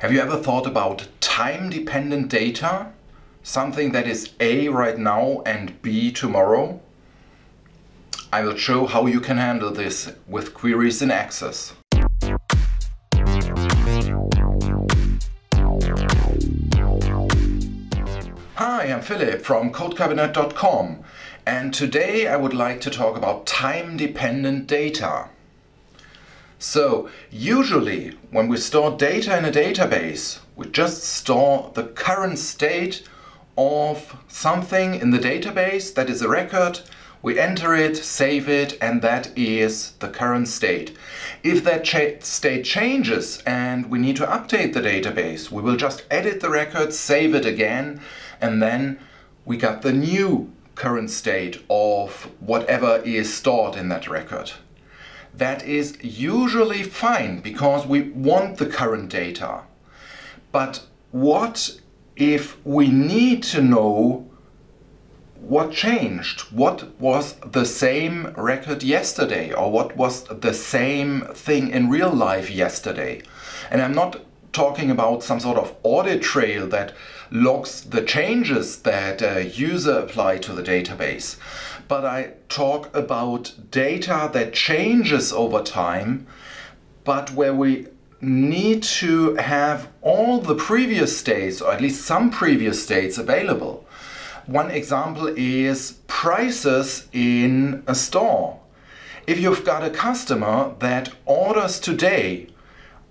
Have you ever thought about time-dependent data? Something that is A right now and B tomorrow? I will show how you can handle this with queries in Access. Hi, I'm Philip from codekabinett.com, and today I would like to talk about time-dependent data. So, usually when we store data in a database, we just store the current state of something in the database that is a record. We enter it, save it, and that is the current state. If that state changes and we need to update the database, we will just edit the record, save it again, and then we got the new current state of whatever is stored in that record. That is usually fine because we want the current data. But what if we need to know what changed? What was the same record yesterday, or what was the same thing in real life yesterday? And I'm not talking about some sort of audit trail that logs the changes that a user applied to the database. But I talk about data that changes over time, but where we need to have all the previous states, or at least some previous states, available. One example is prices in a store. If you've got a customer that orders today,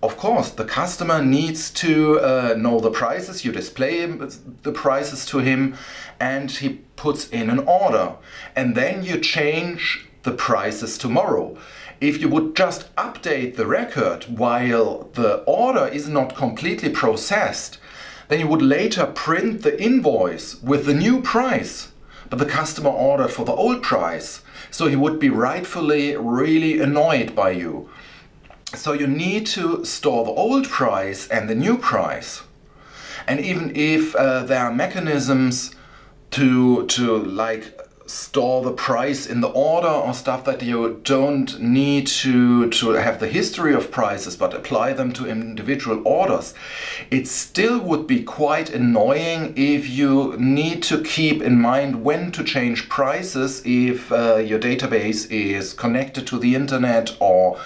of course, the customer needs to know the prices. You display the prices to him and he puts in an order. And then you change the prices tomorrow. If you would just update the record while the order is not completely processed, then you would later print the invoice with the new price. But the customer ordered for the old price. So he would be rightfully really annoyed by you. So you need to store the old price and the new price. And even if there are mechanisms to like store the price in the order or stuff, that you don't need to have the history of prices but apply them to individual orders, it still would be quite annoying if you need to keep in mind when to change prices if your database is connected to the internet, or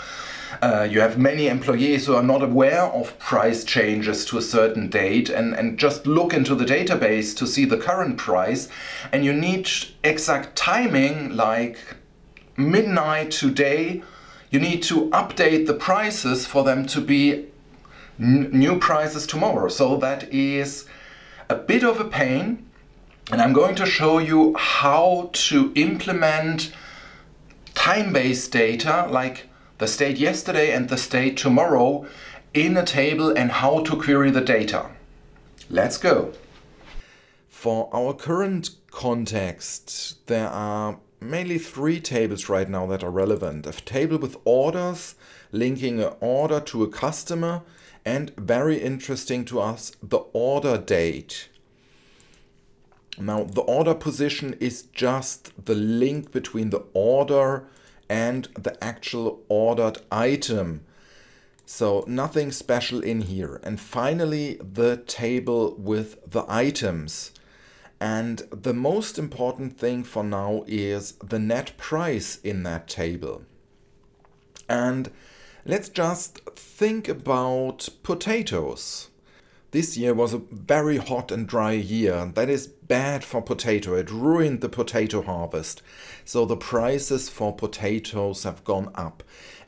you have many employees who are not aware of price changes to a certain date and just look into the database to see the current price, and you need exact timing, like midnight today. You need to update the prices for them to be new prices tomorrow. So that is a bit of a pain, and I'm going to show you how to implement time-based data, like the state yesterday and the state tomorrow, in a table, and how to query the data. Let's go. For our current context, there are mainly three tables right now that are relevant. A table with orders, linking an order to a customer, and very interesting to us, the order date. Now, the order position is just the link between the order and the actual ordered item. So nothing special in here. And finally, the table with the items. And the most important thing for now is the net price in that table. And let's just think about potatoes. This year was a very hot and dry year. That is bad for potato. It ruined the potato harvest. So the prices for potatoes have gone up.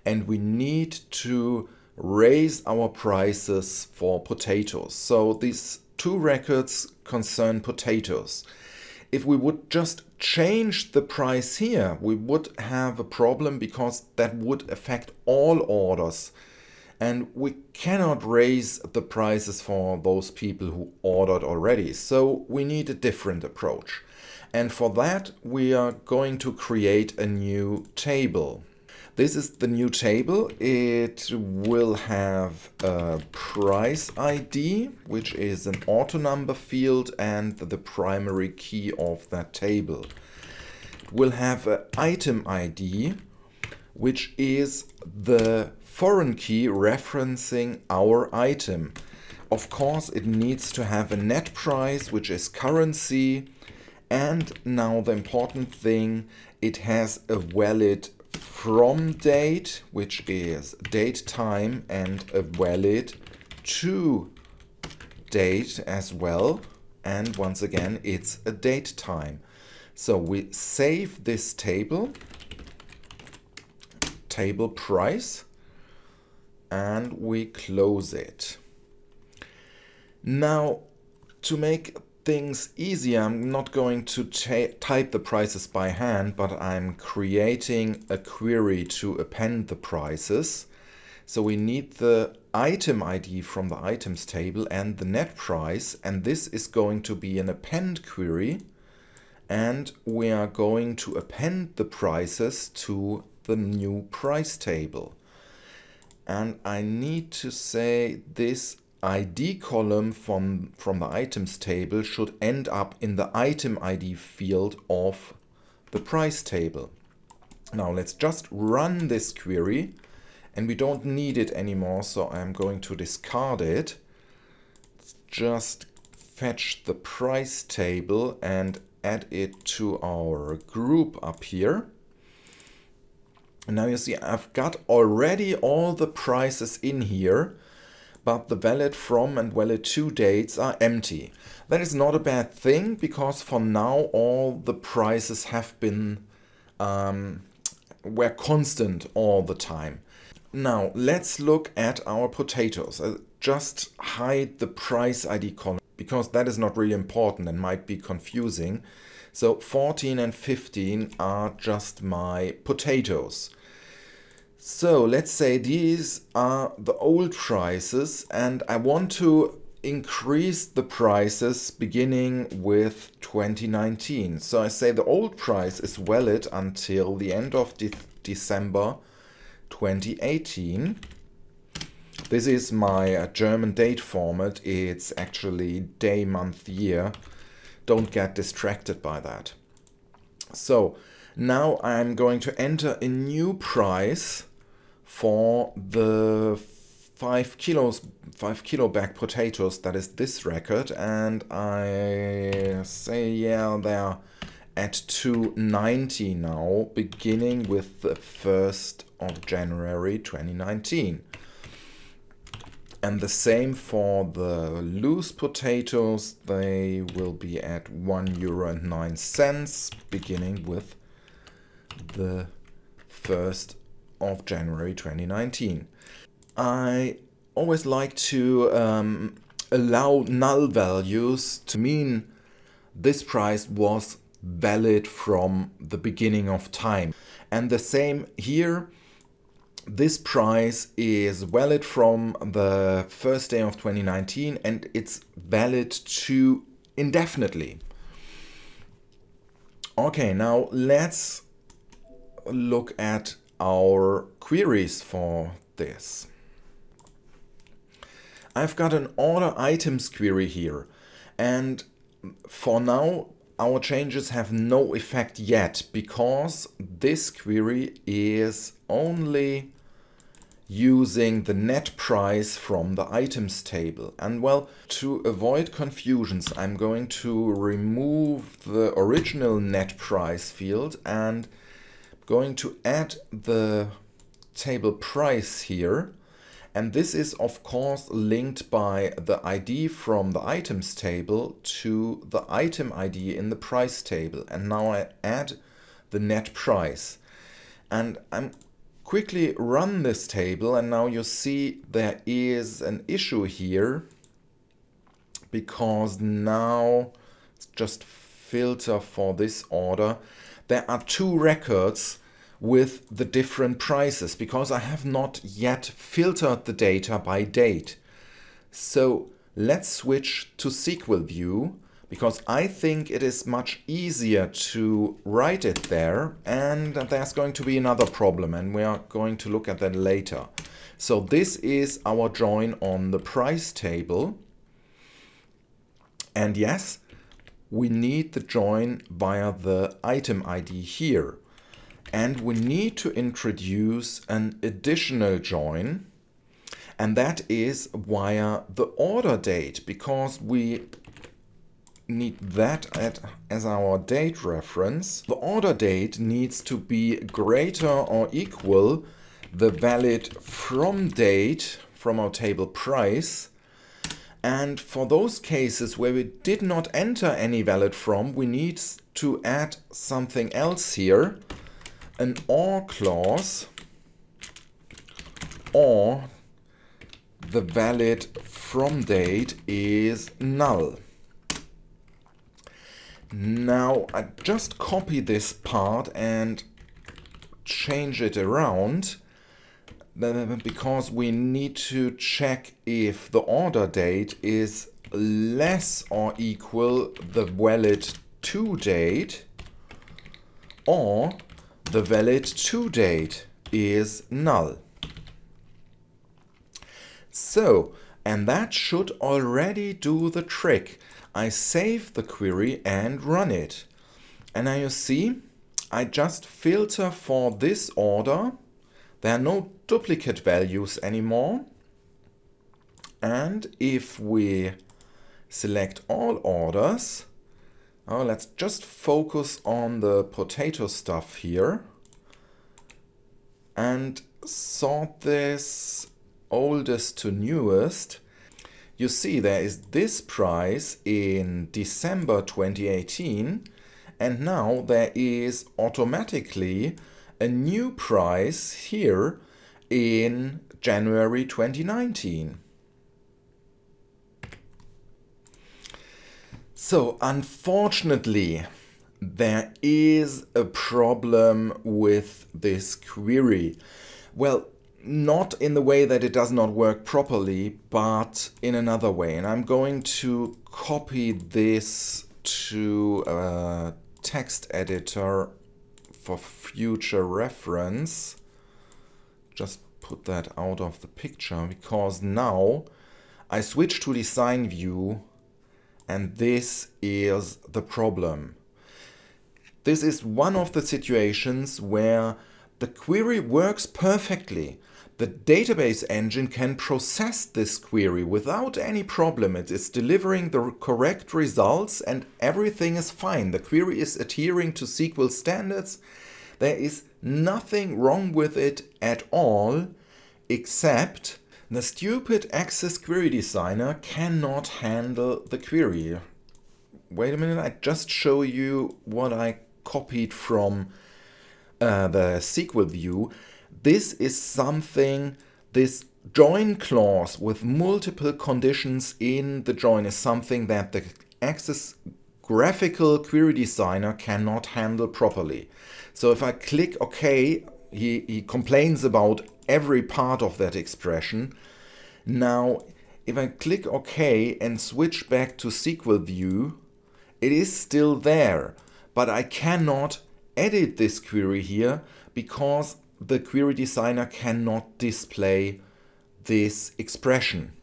And we need to raise our prices for potatoes. So these two records concern potatoes. If we would just change the price here, we would have a problem because that would affect all orders. And we cannot raise the prices for those people who ordered already. So we need a different approach. And for that, we are going to create a new table. This is the new table. It will have a price ID, which is an auto number field and the primary key of that table. It will have an item ID, which is the foreign key referencing our item. Of course, it needs to have a net price, which is currency. And now the important thing, it has a valid from date, which is date time, and a valid to date as well. And once again, it's a date time. So we save this table price, and we close it. Now, to make things easier, I'm not going to type the prices by hand, but I'm creating a query to append the prices. So we need the item ID from the items table and the net price, and this is going to be an append query, and we are going to append the prices to the new price table. And I need to say this ID column from the items table should end up in the item ID field of the price table. Now let's just run this query, and we don't need it anymore, so I'm going to discard it. Let's just fetch the price table and add it to our group up here. And now you see I've got already all the prices in here, but the valid from and valid to dates are empty. That is not a bad thing, because for now all the prices have been were constant all the time. Now let's look at our potatoes. Just hide the price ID column, because that is not really important and might be confusing. So 14 and 15 are just my potatoes. So let's say these are the old prices, and I want to increase the prices beginning with 2019. So I say the old price is valid until the end of December 2018. This is my German date format. It's actually day, month, year. Don't get distracted by that. So now I'm going to enter a new price for the 5 kilo bag potatoes. That is this record, and I say, yeah, they're at 290 now, beginning with the 1st of January 2019. And the same for the loose potatoes. They will be at €1.09, beginning with the 1st of January 2019. I always like to allow null values to mean this price was valid from the beginning of time. And the same here. This price is valid from the first day of 2019, and it's valid to indefinitely. Okay, now let's look at our queries for this. I've got an order items query here, and for now our changes have no effect yet, because this query is only using the net price from the items table. And well, to avoid confusions, I'm going to remove the original net price field and going to add the table price here. And this is of course linked by the ID from the items table to the item ID in the price table. And now I add the net price. And I'm quickly run this table, and now you see there is an issue here, because now it's just filter for this order. There are two records with the different prices, because I have not yet filtered the data by date. So let's switch to SQL view, because I think it is much easier to write it there, and there's going to be another problem, and we are going to look at that later. So this is our join on the price table, and yes, we need the join via the item ID here, and we need to introduce an additional join, And that is via the order date, because we need that as our date reference. The order date needs to be greater or equal the valid from date from our table price. And for those cases where we did not enter any valid from, we need to add something else here, an or clause, or the valid from date is null. Now I just copy this part and change it around, because we need to check if the order date is less or equal the valid to date, or the valid to date is null. So, and that should already do the trick. I save the query and run it. And now you see, I just filter for this order. There are no duplicate values anymore. And if we select all orders, let's just focus on the potato stuff here and sort this oldest to newest. You see there is this price in December 2018, and now there is automatically a new price here in January 2019. So unfortunately, there is a problem with this query. Well, not in the way that it does not work properly, but in another way. And I'm going to copy this to a text editor for future reference. Just put that out of the picture, because now I switch to design view, and this is the problem. This is one of the situations where the query works perfectly. The database engine can process this query without any problem. It is delivering the correct results and everything is fine. The query is adhering to SQL standards. There is nothing wrong with it at all, except the stupid Access Query Designer cannot handle the query. Wait a minute, I just show you what I copied from the SQL view. This is something, this join clause with multiple conditions in the join is something that the Access Graphical Query Designer cannot handle properly. So if I click OK, he complains about every part of that expression. Now, if I click OK and switch back to SQL view, it is still there, but I cannot edit this query here because the query designer cannot display this expression.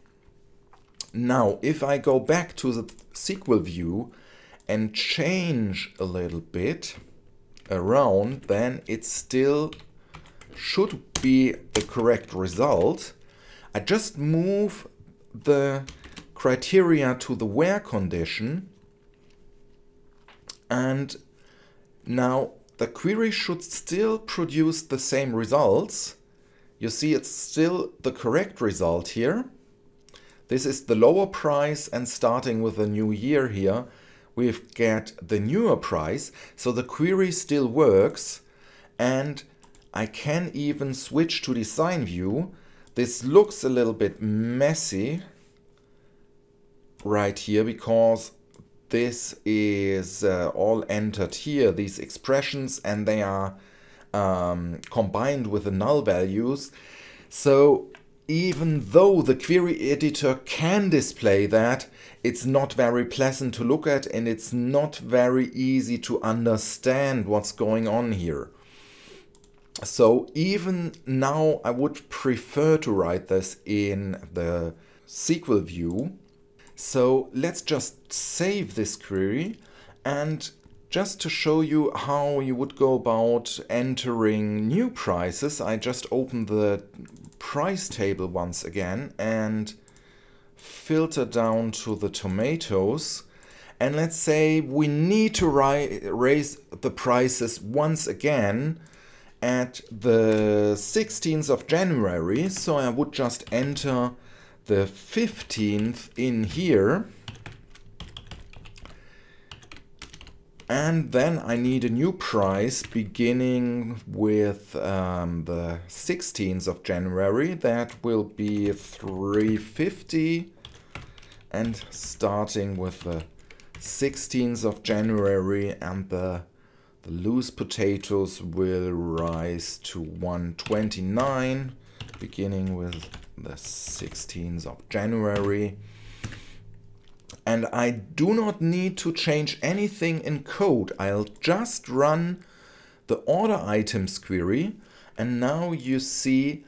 Now, if I go back to the SQL view and change a little bit around, then it still should be the correct result. I just move the criteria to the where condition, and now the query should still produce the same results. You see, it's still the correct result here. This is the lower price, and starting with the new year here, we get the newer price. So the query still works, and I can even switch to design view. This looks a little bit messy right here because this is all entered here, these expressions, and they are combined with the null values. So even though the query editor can display that, it's not very pleasant to look at, and it's not very easy to understand what's going on here. So even now I would prefer to write this in the SQL view. So let's just save this query and just to show you how you would go about entering new prices, I just open the price table once again and filter down to the tomatoes. And let's say we need to raise the prices once again at the 16th of January. So I would just enter the 15th in here. And then I need a new price beginning with the 16th of January. That will be $3.50. And starting with the 16th of January, and the loose potatoes will rise to $1.29, beginning with the 16th of January. And I do not need to change anything in code. I'll just run the order items query, and now you see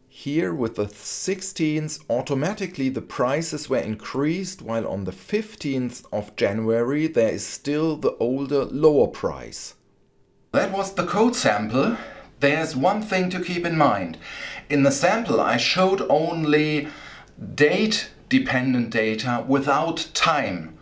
here with the 16th automatically the prices were increased, while on the 15th of January there is still the older lower price. That was the code sample. There's one thing to keep in mind. In the sample I showed only date dependent data without time.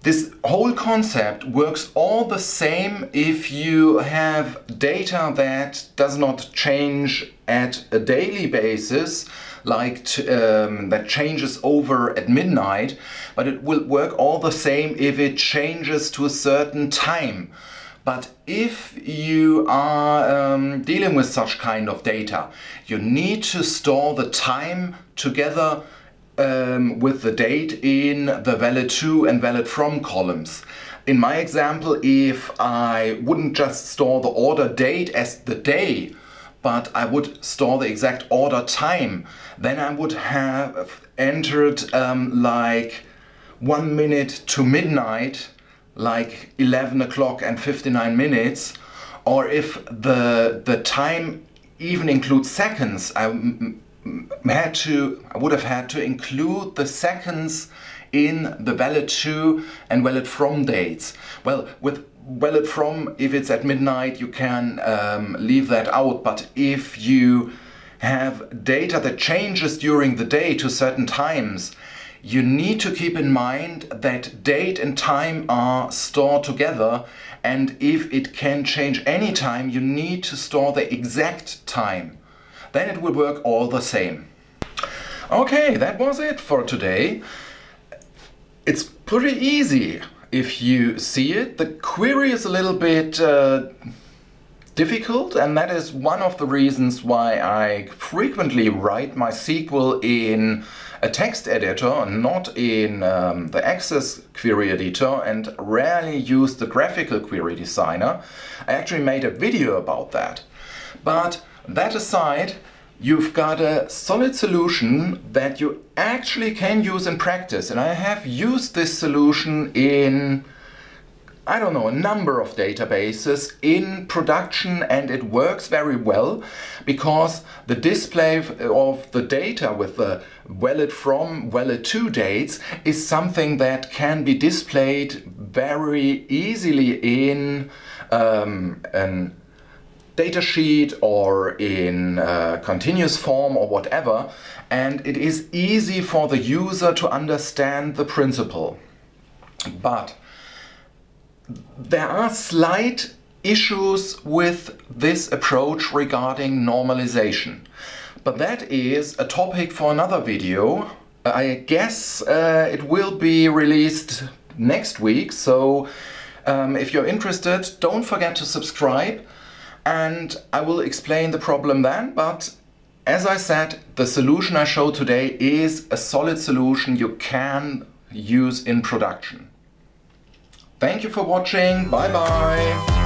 This whole concept works all the same if you have data that does not change at a daily basis, like that changes over at midnight, but it will work all the same if it changes to a certain time. But if you are dealing with such kind of data, you need to store the time together with the date in the valid to and valid from columns. In my example, if I wouldn't just store the order date as the day, but I would store the exact order time, then I would have entered like 1 minute to midnight, like 11 o'clock and 59 minutes. Or if the time even includes seconds, I would have had to include the seconds in the valid to and valid from dates. Well, with valid from, if it's at midnight, you can leave that out. But if you have data that changes during the day to certain times, you need to keep in mind that date and time are stored together. And if it can change any time, you need to store the exact time. Then it will work all the same. Okay, that was it for today. It's pretty easy if you see it. The query is a little bit difficult, and that is one of the reasons why I frequently write my SQL in a text editor and not in the Access query editor, and rarely use the graphical query designer. I actually made a video about that. But that aside, you've got a solid solution that you actually can use in practice. And I have used this solution in, I don't know, a number of databases in production, and it works very well because the display of the data with the valid from, valid to dates is something that can be displayed very easily in an datasheet or in continuous form or whatever, and it is easy for the user to understand the principle. But there are slight issues with this approach regarding normalization. But that is a topic for another video. I guess it will be released next week, so if you're interested, don't forget to subscribe. And I will explain the problem then, but as I said, the solution I showed today is a solid solution you can use in production. Thank you for watching, bye bye!